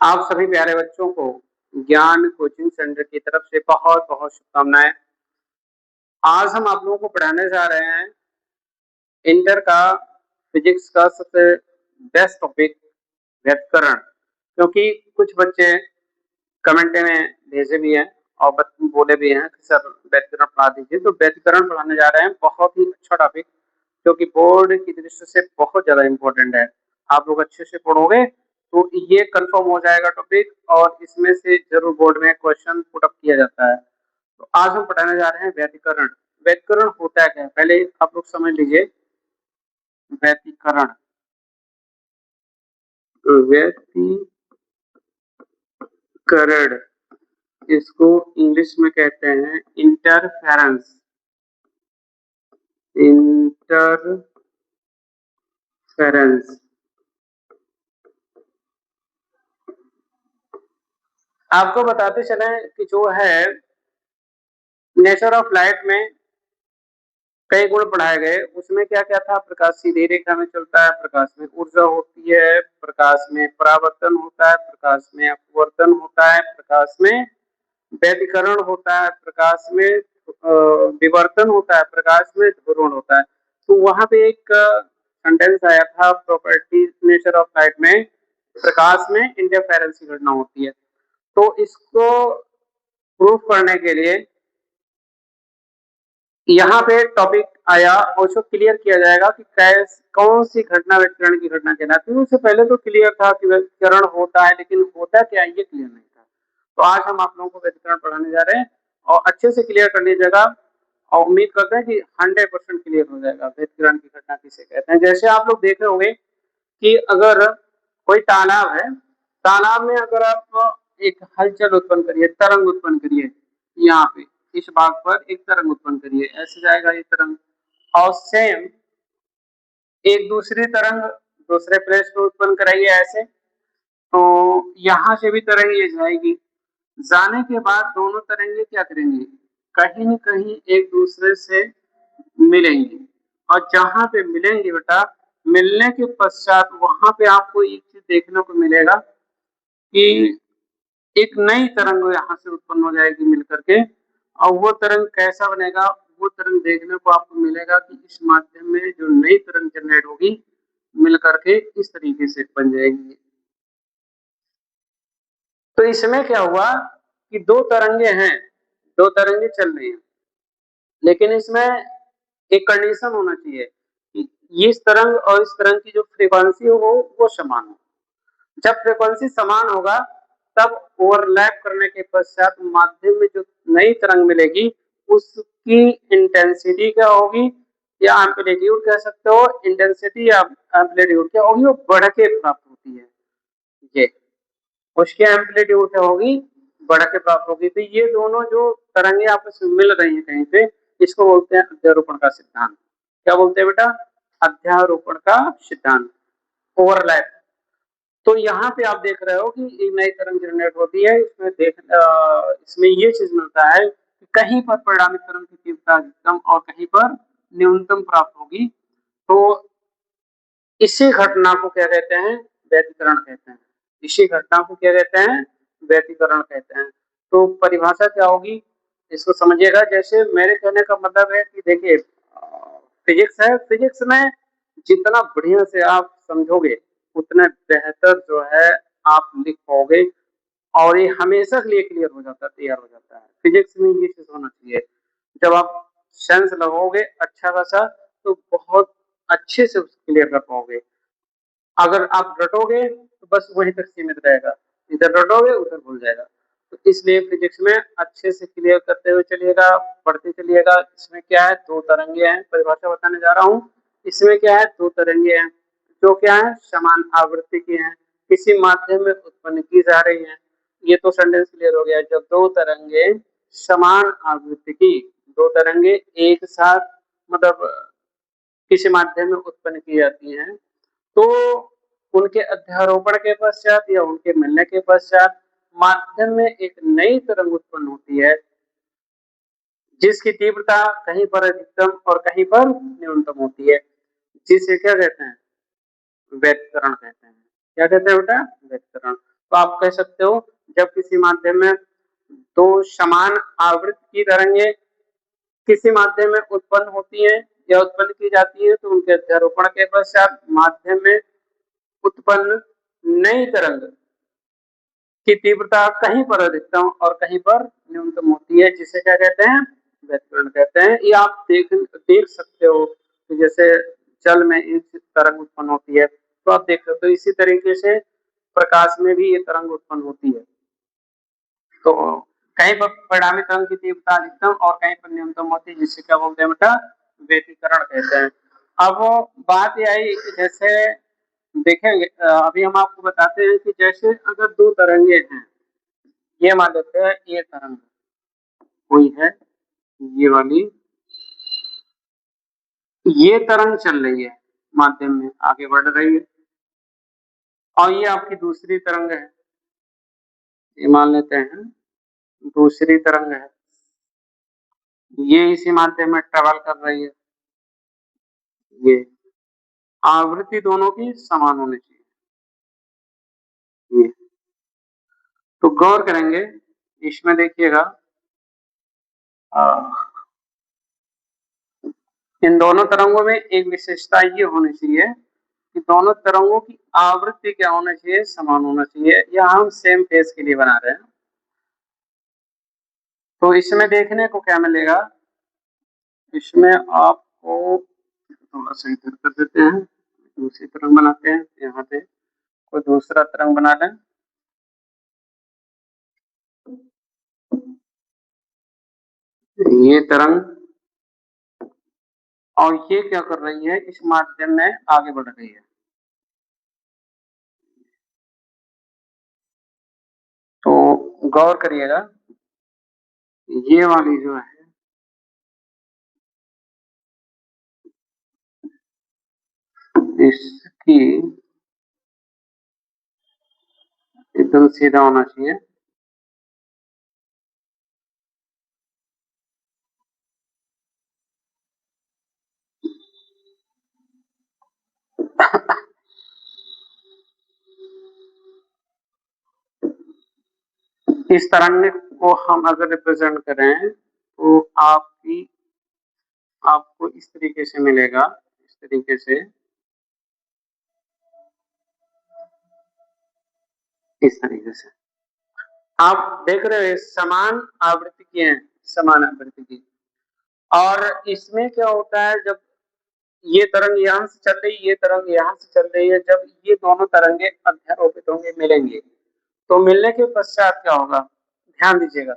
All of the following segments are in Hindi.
आप सभी प्यारे बच्चों को ज्ञान कोचिंग सेंटर की तरफ से बहुत-बहुत शुभकामनाएँ। आज हम आप लोगों को पढ़ाने जा रहे हैं इंटर का फिजिक्स का सबसे बेस्ट टॉपिक व्युत्करण, क्योंकि कुछ बच्चे कमेंट में भेजे भी हैं और बोले भी हैं कि सर व्युत्करण पढ़ा दीजिए। तो व्युत्करण पढ़ाने जा रहे हैं, बहुत ही अच्छा टॉपिक जो कि बोर्ड की दृष्टि से बहुत ज़्यादा इम्पोर्टेंट है। आप लोग अच्छे से पढ़ोगे तो ये कन्फर्म हो जाएगा टॉपिक और इसमें से ज़रूर बोर्ड में क्वेश्चन पुट अप किया जाता है। तो आज हम पढ़ाने जा रहे हैं व्युत्करण। व्युत्करण होता क्या है? पहले आप लोग समझ लीजिए व्युत्करण। व्युत्करण इसको इंग्लिश में कहते हैं इंटरफेरेंस। इंटरफेरेंस आपको बताते चले कि जो है नेचर ऑफ लाइट में कई गुण पढ़ाए गए। उसमें क्या-क्या था? प्रकाश सीधी रेखा में चलता है, प्रकाश में ऊर्जा होती है, प्रकाश में परावर्तन होता है, प्रकाश में अपवर्तन होता है, प्रकाश में व्यतिकरण होता है, प्रकाश में विवर्तन होता है, प्रकाश में ध्रुवण होता है। तो वहाँ पे एक सेंटेंस आया था प्रॉपर्टीज नेचर ऑफ लाइट में प्रकाश में इंटरफेरेंस की घटना होती है। तो इसको प्रूफ करने के लिए यहाँ पे टॉपिक आया और उसको क्लियर किया जाएगा कि कौन सी घटना व्यतिकरण की घटना कहलाती है। उससे पहले तो क्लियर था कि व्यतिकरण होता है, लेकिन होता क्या है ये क्लियर नहीं था। तो आज हम आप लोगों को व्यतिकरण पढ़ाने जा रहे हैं और अच्छे से क्लियर कर लीजिएगा और उम्मीद करते हैं कि 100% क्लियर हो जाएगा व्यतिकरण की घटना किसे कहते हैं। जैसे आप लोग देख रहे होंगे कि अगर कोई तालाब है, तालाब में अगर आप एक हलचल उत्पन्न करिए, तरंग उत्पन्न करिए, यहाँ पे इस भाग पर एक तरंग उत्पन्न करिए, ऐसे जाएगा ये तरंग और सेम एक दूसरी तरंग दूसरे प्लेस पे उत्पन्न कराइए ऐसे, तो यहाँ से भी तरंग ये जाएगी। जाने के बाद दोनों तरंगे क्या करेंगी? कहीं न कहीं एक दूसरे से मिलेंगी और जहाँ पे मिलेंगी बेटा, मिलने के पश्चात वहाँ पे आपको एक चीज़ देखने को मिलेगा कि एक नई तरंग यहाँ से उत्पन्न हो जाएगी मिल करके और वो तरंग कैसा बनेगा? वो तरंग देखने को आपको मिलेगा कि इस माध्यम में जो नई तरंग जनरेट होगी, मिल करके इस तरीके से बन जाएगी। तो इसमें क्या हुआ कि 2 तरंगे हैं, 2 तरंगे चल रही हैं, लेकिन इसमें एक कंडीशन होना चाहिए कि इस तरंग और इस तरंग की जो फ्रीक्वेंसी हो वो समान हो। जब फ्रीक्वेंसी समान होगा तब ओवरलैप करने के पश्चात माध्यम में जो नई तरंग मिलेगी उसकी इंटेंसिटी क्या होगी या एम्पलीट्यूड कह सकते हो। इंटेंसिटी या एम्पलीट्यूड क्या होगी? वो बढ़ के प्राप्त होती है। ये उसकी एम्पलीट्यूड क्या होगी? बढ़ के प्राप्त होगी। तो ये दोनों जो तरंगे आपस में मिल रही हैं कहीं पे, इसको बोलते हैं अध्यारोपण का सिद्धांत। क्या बोलते हैं बेटा? अध्यारोपण का सिद्धांत, ओवरलैप। तो यहाँ पे आप देख रहे हो कि एक नई तरंग जनरेट होती है। इसमें ये चीज़ मिलता है कि कहीं पर परिणामी तरंग की तीव्रता अधिकतम और कहीं पर न्यूनतम प्राप्त होगी। तो इसी घटना को क्या कहते हैं? व्यतिकरण कहते हैं। इसी घटना को क्या कहते हैं? व्यतिकरण कहते हैं। तो परिभाषा क्या होगी? इसको समझिएगा। जैसे मेरे कहने का मतलब है कि देखिए फिजिक्स है, फिजिक्स में जितना बढ़िया से आप समझोगे, उतना बेहतर जो है आप लिख पाओगे और ये हमेशा के लिए क्लियर हो जाता है, तैयार हो जाता है। फिजिक्स में ये चीज़ होना चाहिए। जब आप सेंस लगाओगे अच्छा खासा तो बहुत अच्छे से उसको क्लियर कर पाओगे। अगर आप रटोगे तो बस वहीं तक सीमित रहेगा, इधर रटोगे उधर भूल जाएगा। तो इसलिए फिजिक्स में अच्छे से क्लियर करते हुए चलिएगा, पढ़ते चलिएगा। इसमें क्या है? 2 तरंगे हैं, परिभाषा बताने जा रहा हूँ। इसमें क्या है? 2 तरंगे हैं, जो क्या है? समान आवृत्ति की हैं, किसी माध्यम में उत्पन्न की जा रही हैं। ये तो सेंटेंस क्लियर हो गया। जब 2 तरंगे समान आवृत्ति की, 2 तरंगे एक साथ मतलब किसी माध्यम में उत्पन्न की जाती हैं, तो उनके अध्यारोपण के पश्चात या उनके मिलने के पश्चात माध्यम में एक नई तरंग उत्पन्न होती है, जिसकी तीव्रता कहीं पर अधिकतम और कहीं पर न्यूनतम होती है, जिसे क्या कहते हैं? व्यतिकरण कहते हैं। क्या कहते हैं बेटा? व्यतिकरण। तो आप कह सकते हो जब किसी माध्यम में दो समान आवृत्ति की तरंगें किसी माध्यम में उत्पन्न होती हैं या उत्पन्न की जाती है तो उनके अध्यारोपण के पश्चात माध्यम में उत्पन्न नई तरंग की तीव्रता कहीं पर अधिकतम और कहीं पर न्यूनतम होती है, जिसे क्या कहते हैं, व्यतिकरण कहते हैं। ये आप देख सकते हो कि जैसे जल में इस तरंग उत्पन्न होती है तो आप देख सकते हो इसी तरीके से प्रकाश में भी ये तरंग उत्पन्न होती है। तो कहीं पर परिणामी तरंग की तीव्रता अधिकतम और कहीं पर न्यूनतम होती है, जिसे क्या बोलते हैं बेटा, व्यतिकरण कहते हैं। अब बात यह आई कि जैसे देखेंगे अभी हम आपको बताते हैं कि जैसे अगर दो तरंगे हैं, ये मान लेते हैं ये तरंग कोई है, ये वाली, ये तरंग चल रही है माध्यम में आगे बढ़ रही है और ये आपकी दूसरी तरंग है, ये मान लेते हैं दूसरी तरंग है, ये इसी माध्यम में ट्रेवल कर रही है। ये आवृत्ति दोनों की समान होनी चाहिए। ये तो गौर करेंगे इसमें, देखिएगा इन दोनों तरंगों में एक विशेषता ये होनी चाहिए कि दोनों तरंगों की आवृत्ति क्या होना चाहिए, समान होना चाहिए। या हम सेम फेज के लिए बना रहे हैं तो इसमें देखने को क्या मिलेगा, इसमें आपको थोड़ा सा इधर कर देते हैं, दूसरी तरंग बनाते हैं, यहाँ पे कोई दूसरा तरंग बना लें। ये तरंग और ये क्या कर रही है, इस माध्यम में आगे बढ़ रही है। तो गौर करिएगा ये वाली जो है इसकी एकदम सीधा होना चाहिए। इस तरंग को हम अगर रिप्रेजेंट करें तो आपको इस तरीके से मिलेगा, इस तरीके से, इस तरीके से आप देख रहे हो समान आवृत्ति की है, समान आवृत्ति की। और इसमें क्या होता है, जब ये तरंग यहाँ से चल रही है, ये तरंग यहाँ से चल रही है, जब ये दोनों तरंगे अध्यारोपित होंगे, मिलेंगे, तो मिलने के पश्चात क्या होगा, ध्यान दीजिएगा,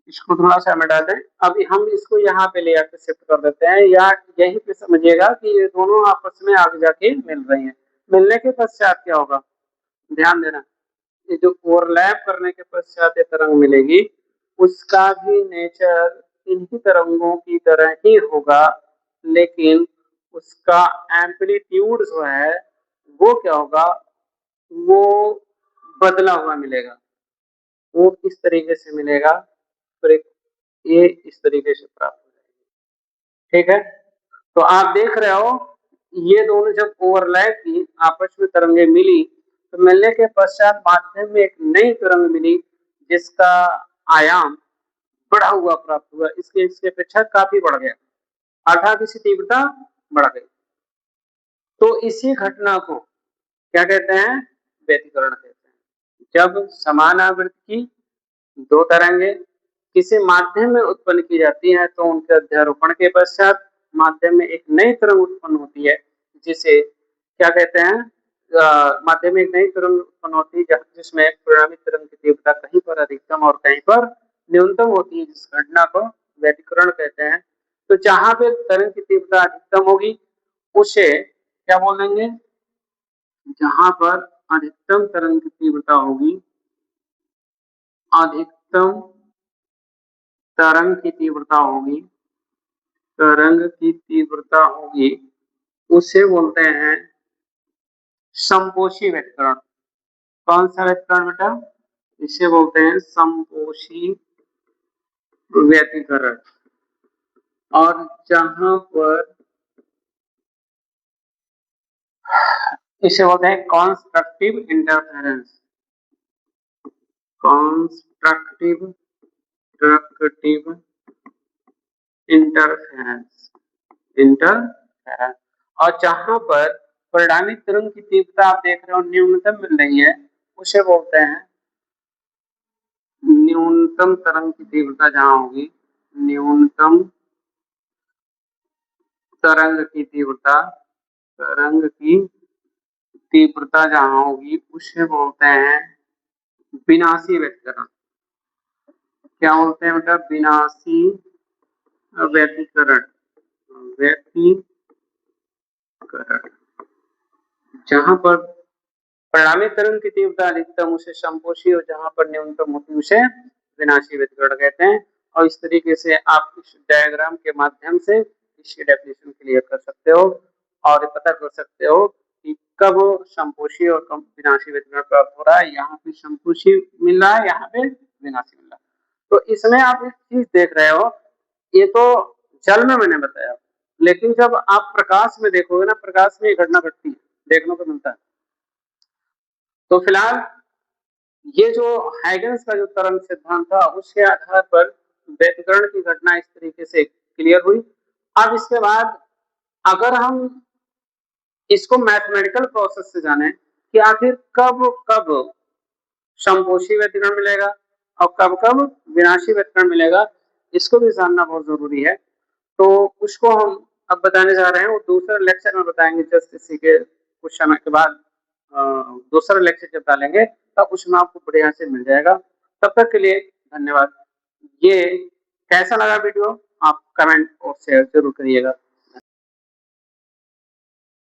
इसको थोड़ा सा मिटा दें। अभी हम इसको यहाँ पे ले आकर शिफ्ट कर देते हैं, या यहीं पे समझिएगा कि ये दोनों आपस में आगे जाके मिल रही हैं। मिलने के पश्चात क्या होगा, ध्यान देना, ये जो ओवरलैप करने के पश्चात ये तरंग मिलेगी उसका भी नेचर इन्हीं तरंगों की तरह ही होगा, लेकिन उसका एम्पलीट्यूड जो है वो क्या होगा, वो बदला हुआ मिलेगा। वो इस तरीके से मिलेगा, फिर ये इस तरीके से प्राप्त हो जाएगी। ठीक है, तो आप देख रहे हो ये दोनों जब ओवरलैप की आपस में तरंगे मिली तो मिलने के पश्चात माध्यम में एक नई तरंग मिली जिसका आयाम बढ़ा हुआ प्राप्त हुआ, इसके अपेक्षा काफी बढ़ गया, अर्थात इसकी तीव्रता बढ़ गई। तो इसी घटना को क्या कहते हैं, व्यतिकरण कहते हैं। जब समान आवृत्ति की दो तरंगे किसी माध्यम में उत्पन्न की जाती है तो उनके अध्यारोपण के पश्चात माध्यम में एक नई तरंग उत्पन्न होती है, जिसे क्या कहते हैं, माध्यम में एक नई तरंग उत्पन्न होती है जिसमें परिणामी तरंग की तीव्रता कहीं पर अधिकतम और कहीं पर न्यूनतम होती है, जिस घटना को व्यतिकरण कहते हैं। तो जहां पे तरंग की तीव्रता अधिकतम होगी उसे क्या बोलेंगे, जहां पर अधिकतम तरंग की तीव्रता होगी, अधिकतम तरंग की तीव्रता होगी, तरंग की तीव्रता होगी, उसे बोलते हैं समपोषी व्यतिकरण। कौन सा व्यतिकरण बेटा, इसे बोलते हैं समपोषी व्यतिकरण। और जहां पर इसे बोलते हैं कंस्ट्रक्टिव इंटरफेरेंस, कंस्ट्रक्टिव इंटरफेरेंस और जहां पर परिणामी तरंग की तीव्रता आप देख रहे हो न्यूनतम मिल रही है, उसे बोलते हैं न्यूनतम तरंग की तीव्रता। जहां होगी न्यूनतम तरंग की तीव्रता जहां होगी उसे बोलते हैं विनाशी व्यतिकरण। क्या बोलते हैं बेटा? विनाशी व्यतिकरण। जहां पर परिणामी तरंग की तीव्रता अधिकतम उसे संपोषी और जहां पर न्यूनतम होती उसे विनाशी व्यतिकरण कहते हैं। और इस तरीके से आप इस डायग्राम के माध्यम से इसकी डेफिनेशन क्लियर कर सकते हो और पता कर सकते हो कि कब संपोषी और कब विनाशी व्यतिकरण प्राप्त हो रहा है। यहाँ पे संपोषी मिल रहा है, यहाँ पे विनाशी मिल रहा है। तो इसमें आप एक चीज देख रहे हो, ये तो जल में मैंने बताया, लेकिन जब आप प्रकाश में देखोगे ना, प्रकाश में ये घटना घटती है, देखने को मिलता है। तो फिलहाल ये जो हाइगन्स का जो तरंग सिद्धांत था उसके आधार पर व्यतिकरण की घटना इस तरीके से क्लियर हुई। अब इसके बाद अगर हम इसको मैथमेटिकल प्रोसेस से जाने कि आखिर कब कब संपोषी व्यतिकरण मिलेगा और कब कब विनाशी व्यतिकरण मिलेगा, इसको भी जानना बहुत जरूरी है। तो उसको हम अब बताने जा रहे हैं, वो दूसरे लेक्चर में बताएंगे। जस्ट इसी के कुछ समय के बाद दूसरा लेक्चर जब डालेंगे तब उसमें आपको बढ़िया से मिल जाएगा। तब तक के लिए धन्यवाद। ये कैसा लगा वीडियो आप कमेंट और शेयर जरूर करिएगा।